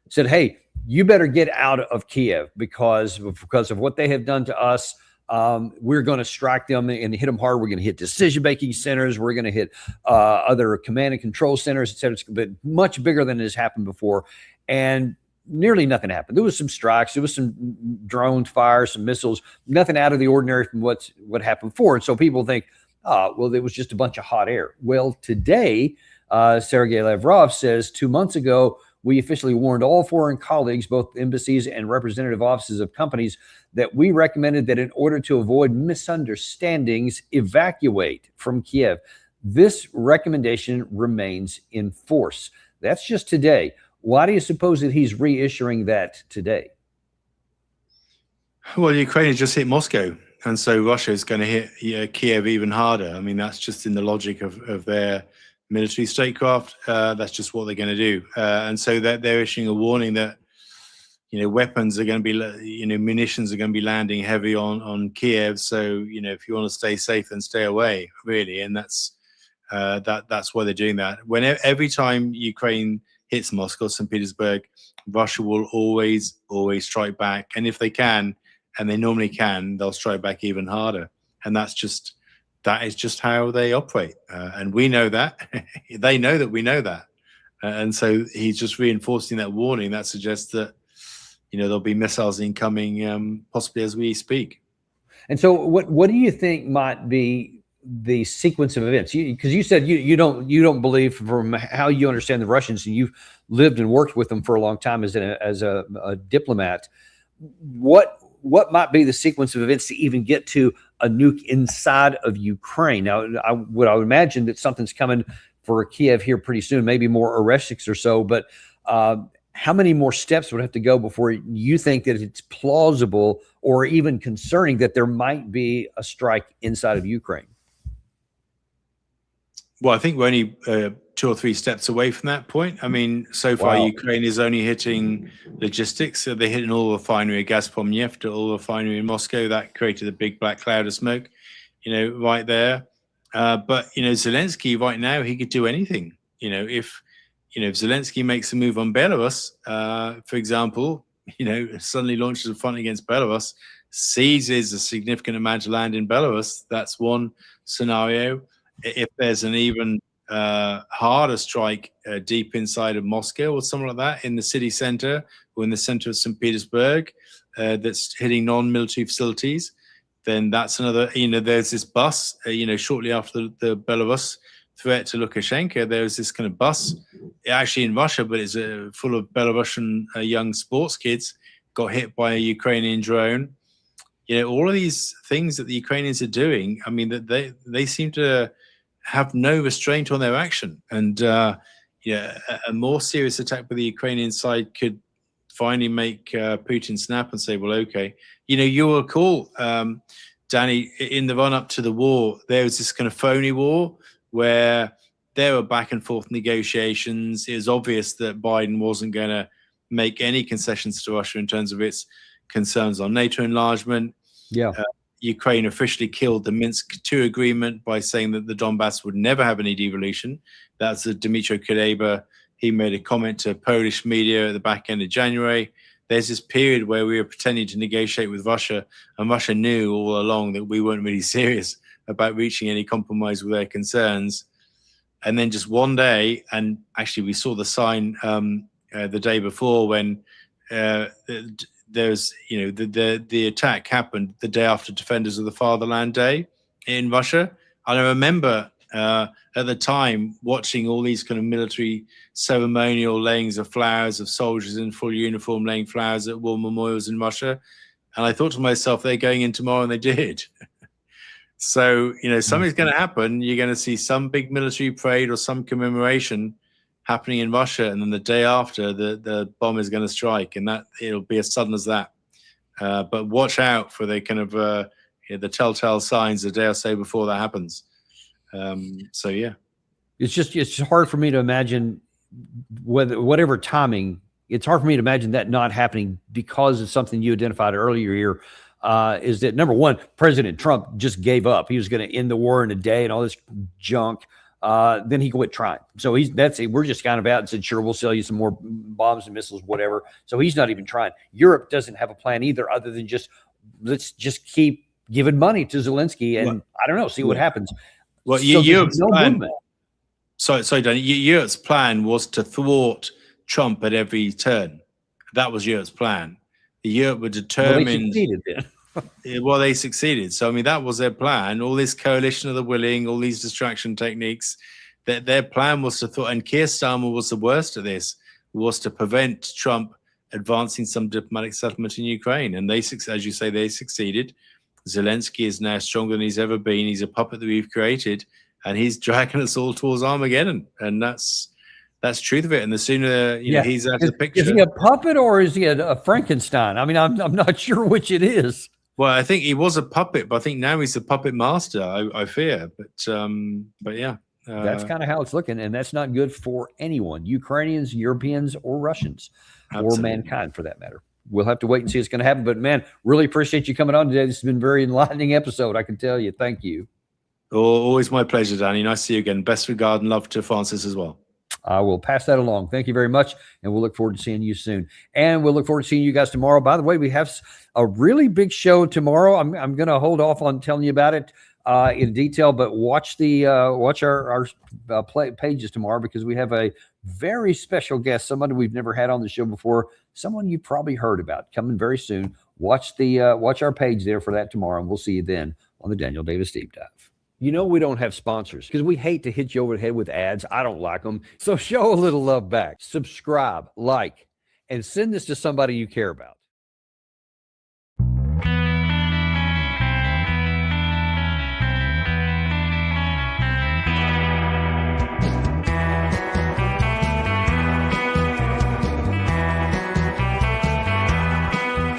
said, "Hey, you better get out of Kiev because of what they have done to us. We're going to strike them and hit them hard. We're going to hit decision-making centers. We're going to hit other command and control centers, et cetera, but much bigger than has happened before." And nearly nothing happened. There was some strikes. There was some drone fire, some missiles, nothing out of the ordinary from what happened before. And so people think, well, it was just a bunch of hot air. Well, today, Sergei Lavrov says 2 months ago, we officially warned all foreign colleagues, both embassies and representative offices of companies, that we recommended that in order to avoid misunderstandings, evacuate from Kiev. This recommendation remains in force. That's just today. Why do you suppose that he's reissuing that today? Well, Ukraine has just hit Moscow, and so Russia is going to hit Kiev even harder. I mean, that's just in the logic of their military statecraft. That's just what they're going to do. And so they're issuing a warning that, weapons are going to be, munitions are going to be landing heavy on Kiev. So, if you want to stay safe, then stay away, really. And that's why they're doing that. Every time Ukraine hits Moscow, St. Petersburg, Russia will always strike back. And if they can, and they normally can, they'll strike back even harder. And that is just how they operate. And we know that. They know that we know that. And so he's just reinforcing that warning. That suggests that, there'll be missiles incoming possibly as we speak. And so what do you think might be the sequence of events? Because you said you don't believe, from how you understand the Russians, and you've lived and worked with them for a long time as a diplomat. What might be the sequence of events to even get to a nuke inside of Ukraine? Now, I would imagine that something's coming for Kiev here pretty soon, maybe more Oreshniks or so. But how many more steps would have to go before you think that it's plausible or even concerning that there might be a strike inside of Ukraine? Well, I think we're only 2 or 3 steps away from that point. I mean, so far, Wow. Ukraine is only hitting logistics. So they hit an oil refinery, Gazprom Neft, an oil refinery in Moscow. That created a big black cloud of smoke, right there. But, Zelensky right now, he could do anything. If Zelensky makes a move on Belarus, for example, suddenly launches a front against Belarus, seizes a significant amount of land in Belarus, that's one scenario. If there's an even harder strike deep inside of Moscow or something like that, in the city center or in the center of St. Petersburg, that's hitting non-military facilities, then that's another, there's this bus, shortly after the Belarus threat to Lukashenko, there was this kind of bus, actually in Russia, but it's full of Belarusian young sports kids, got hit by a Ukrainian drone. All of these things that the Ukrainians are doing, I mean, that they seem to have no restraint on their action. And a more serious attack by the Ukrainian side could finally make Putin snap and say, well, okay. You know, you'll recall, Danny, in the run up to the war, there was this kind of phony war where there were back and forth negotiations. It was obvious that Biden wasn't going to make any concessions to Russia in terms of its concerns on NATO enlargement. Yeah. Ukraine officially killed the Minsk II agreement by saying that the Donbass would never have any devolution. That's Dmytro Kuleba. He made a comment to Polish media at the back end of January. There's this period where we were pretending to negotiate with Russia, and Russia knew all along that we weren't really serious about reaching any compromise with their concerns. And then just one day, and actually we saw the sign the day before when there's, you know, the attack happened the day after Defenders of the Fatherland Day in Russia. And I remember at the time watching all these kind of military ceremonial layings of flowers of soldiers in full uniform laying flowers at war memorials in Russia. And I thought to myself, they're going in tomorrow, and they did. So, you know, something's going to happen. You're going to see some big military parade or some commemoration happening in Russia, and then the day after, the bomb is going to strike, and that it'll be as sudden as that. But watch out for the kind of the telltale signs the day or so before that happens. So yeah, it's hard for me to imagine whatever timing. It's hard for me to imagine that not happening because of something you identified earlier here. Is that number one, President Trump just gave up. He was going to end the war in a day and all this junk. Then he quit trying. So we're just kind of out and said, sure, we'll sell you some more bombs and missiles, whatever. So he's not even trying. Europe doesn't have a plan either, other than let's just keep giving money to Zelensky and I don't know, see what happens. Well, So Europe's no plan, movement. sorry, Danny. Europe's plan was to thwart Trump at every turn. That was Europe's plan. Europe were Well, they determined. succeeded then. Well, they succeeded. So, I mean, that was their plan. All this coalition of the willing, all these distraction techniques, their plan was to thwart. And Keir Starmer was the worst at this, was to prevent Trump advancing some diplomatic settlement in Ukraine. And they, as you say, they succeeded. Zelensky is now stronger than he's ever been. He's a puppet that we've created, and he's dragging us all towards Armageddon. And that's truth of it. And the sooner he's out of the picture. Is he a puppet or is he a Frankenstein? I mean, I'm not sure which it is. Well, I think he was a puppet, but I think now he's a puppet master. I fear, but yeah, That's kind of how it's looking, and that's not good for anyone: Ukrainians, Europeans, or Russians, absolutely. or mankind, for that matter. We'll have to wait and see what's going to happen. But man, really appreciate you coming on today. This has been a very enlightening episode, I can tell you. Thank you. Always my pleasure, Danny. Nice to see you again. Best regard and love to Francis as well. I will pass that along. Thank you very much, and we'll look forward to seeing you soon. And we'll look forward to seeing you guys tomorrow. By the way, we have a really big show tomorrow. I'm going to hold off on telling you about it in detail, but watch our pages tomorrow, because we have a very special guest, somebody we've never had on the show before, someone you probably heard about, coming very soon. Watch our page there for that tomorrow, and we'll see you then on the Daniel Davis Deep Dive. You know, we don't have sponsors because we hate to hit you over the head with ads. I don't like them. So show a little love back. Subscribe, like, and send this to somebody you care about.